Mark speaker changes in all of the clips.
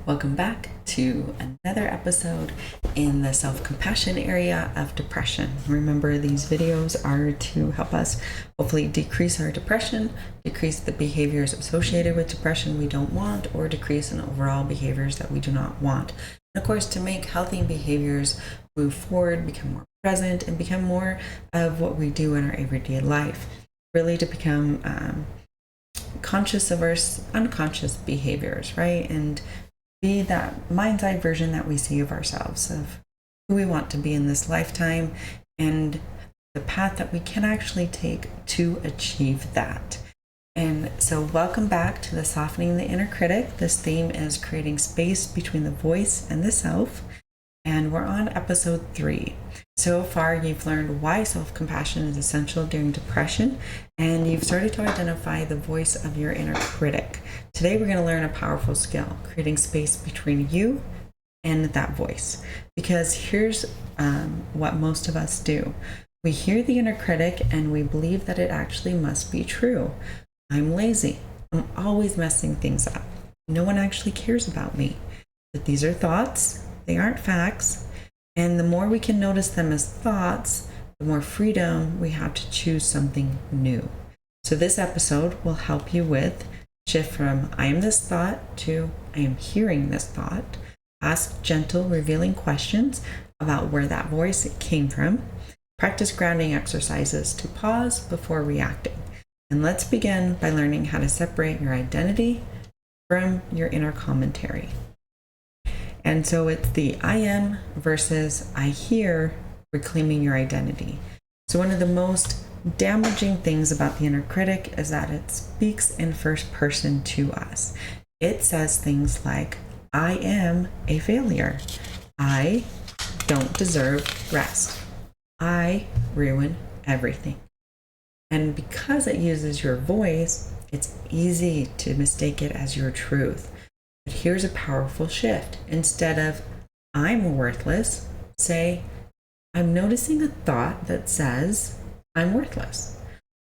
Speaker 1: Welcome back to another episode in the self-compassion area of depression. Remember, these videos are to help us hopefully decrease our depression, decrease the behaviors associated with depression we don't want, or decrease in overall behaviors that we do not want. And of course, to make healthy behaviors move forward, become more present, and become more of what we do in our everyday life. Really to become conscious of our unconscious behaviors, right? And be that mind's eye version that we see of ourselves, of who we want to be in this lifetime, and the path that we can actually take to achieve that. And so welcome back to the Softening the Inner Critic. This theme is creating space between the voice and the self. And we're on episode 3. So far, you've learned why self-compassion is essential during depression, and you've started to identify the voice of your inner critic. Today, we're going to learn a powerful skill, creating space between you and that voice. Because here's what most of us do. We hear the inner critic and we believe that it actually must be true. I'm lazy. I'm always messing things up. No one actually cares about me. But these are thoughts. They aren't facts. And the more we can notice them as thoughts, the more freedom we have to choose something new. So this episode will help you with shift from I am this thought to I am hearing this thought. Ask gentle, revealing questions about where that voice came from. Practice grounding exercises to pause before reacting. And let's begin by learning how to separate your identity from your inner commentary. And so it's the I am versus I hear, reclaiming your identity. So one of the most damaging things about the inner critic is that it speaks in first person to us. It says things like, I am a failure. I don't deserve rest. I ruin everything. And because it uses your voice, it's easy to mistake it as your truth. But here's a powerful shift. Instead of, I'm worthless, say, I'm noticing a thought that says, I'm worthless.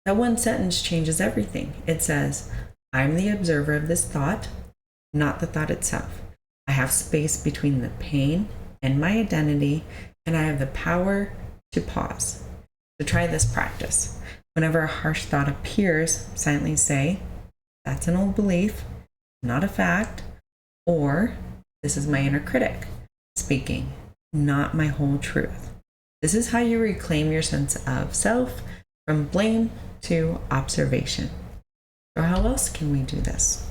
Speaker 1: That one sentence changes everything. It says, I'm the observer of this thought, not the thought itself. I have space between the pain and my identity, and I have the power to pause. So try this practice. Whenever a harsh thought appears, silently say, that's an old belief, not a fact. Or, this is my inner critic speaking, not my whole truth. This is how you reclaim your sense of self from blame to observation. So how else can we do this?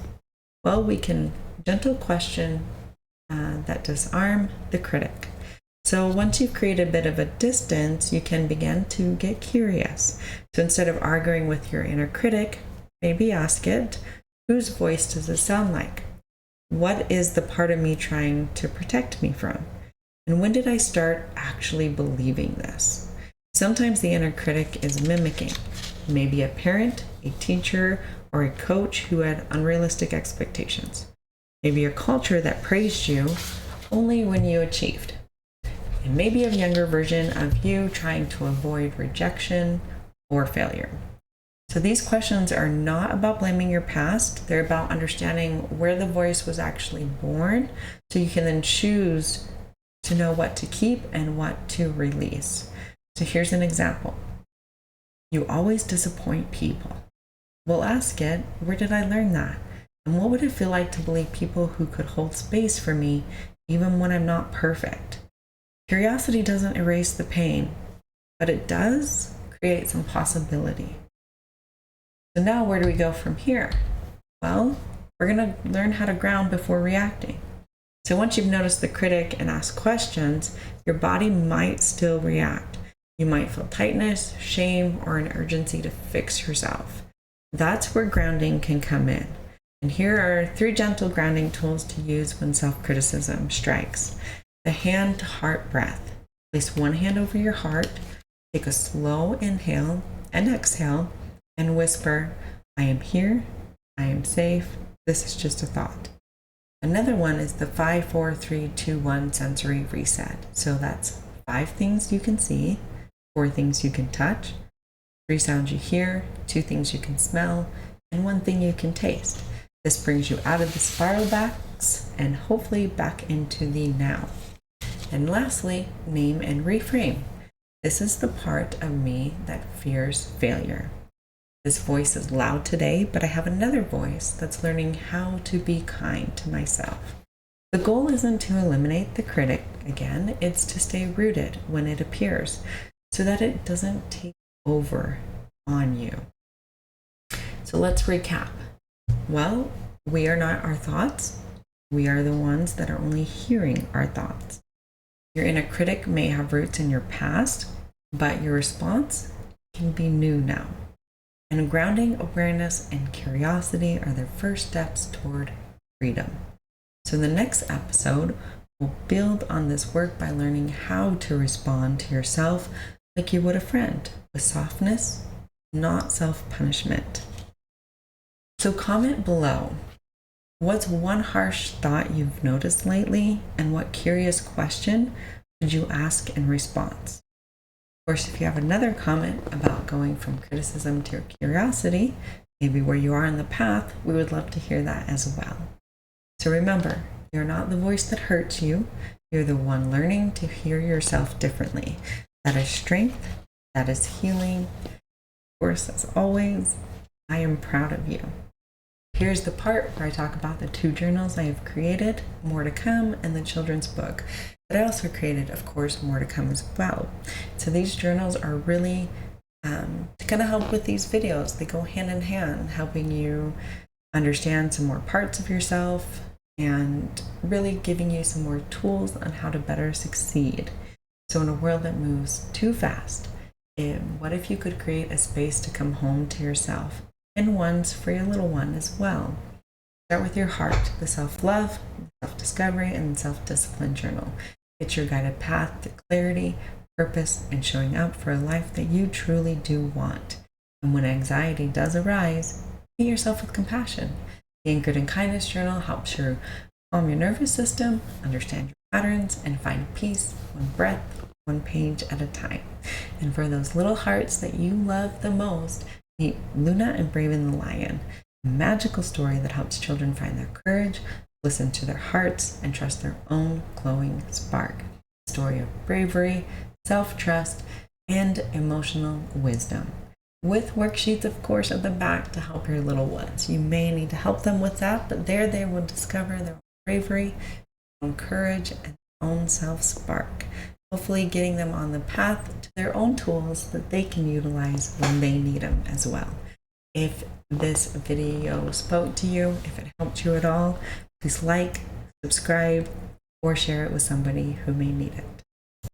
Speaker 1: Well, we can gentle question that disarm the critic. So once you've created a bit of a distance, you can begin to get curious. So instead of arguing with your inner critic, maybe ask it, whose voice does it sound like? What is the part of me trying to protect me from? And when did I start actually believing this? Sometimes the inner critic is mimicking, maybe a parent, a teacher, or a coach who had unrealistic expectations. Maybe a culture that praised you only when you achieved. And maybe a younger version of you trying to avoid rejection or failure. So these questions are not about blaming your past. They're about understanding where the voice was actually born, so you can then choose to know what to keep and what to release. So here's an example. You always disappoint people. We'll ask it, where did I learn that? And what would it feel like to believe people who could hold space for me even when I'm not perfect? Curiosity doesn't erase the pain, but it does create some possibility. So now where do we go from here? Well, we're going to learn how to ground before reacting. So once you've noticed the critic and asked questions, your body might still react. You might feel tightness, shame, or an urgency to fix yourself. That's where grounding can come in. And here are 3 gentle grounding tools to use when self-criticism strikes. The hand-to-heart breath. Place one hand over your heart, take a slow inhale and exhale, and whisper, I am here, I am safe, this is just a thought. Another one is the 5, 4, 3, 2, 1 sensory reset. So that's 5 things you can see, 4 things you can touch, 3 sounds you hear, 2 things you can smell, and 1 thing you can taste. This brings you out of the spiral backs and hopefully back into the now. And lastly, name and reframe. This is the part of me that fears failure. This voice is loud today, but I have another voice that's learning how to be kind to myself. The goal isn't to eliminate the critic again, it's to stay rooted when it appears so that it doesn't take over on you. So let's recap. Well, we are not our thoughts. We are the ones that are only hearing our thoughts. Your inner critic may have roots in your past, but your response can be new now. And grounding, awareness, and curiosity are the first steps toward freedom. So in the next episode, we'll build on this work by learning how to respond to yourself like you would a friend, with softness, not self-punishment. So comment below. What's one harsh thought you've noticed lately, and what curious question would you ask in response? Of course, if you have another comment about going from criticism to curiosity, maybe where you are in the path, we would love to hear that as well. So remember, you're not the voice that hurts you. You're the one learning to hear yourself differently. That is strength. That is healing. Of course, as always, I am proud of you. Here's the part where I talk about the 2 journals I have created, More to Come, and the children's book. But I also created, of course, More to Come as well. So these journals are really to kind of help with these videos. They go hand in hand, helping you understand some more parts of yourself and really giving you some more tools on how to better succeed. So in a world that moves too fast, what if you could create a space to come home to yourself, and ones for your little one as well? Start with your heart, the self-love, self-discovery, and self-discipline journal. It's your guided path to clarity, purpose, and showing up for a life that you truly do want. And when anxiety does arise, meet yourself with compassion. The Anchored in Kindness journal helps you calm your nervous system, understand your patterns, and find peace one breath, one page at a time. And for those little hearts that you love the most, meet Luna and Bravion the Lion, a magical story that helps children find their courage, listen to their hearts, and trust their own glowing spark. A story of bravery, self-trust, and emotional wisdom. With worksheets, of course, at the back to help your little ones. You may need to help them with that, but there they will discover their own bravery, their own courage, and their own self-spark. Hopefully getting them on the path to their own tools that they can utilize when they need them as well. If this video spoke to you, if it helped you at all, please like, subscribe, or share it with somebody who may need it.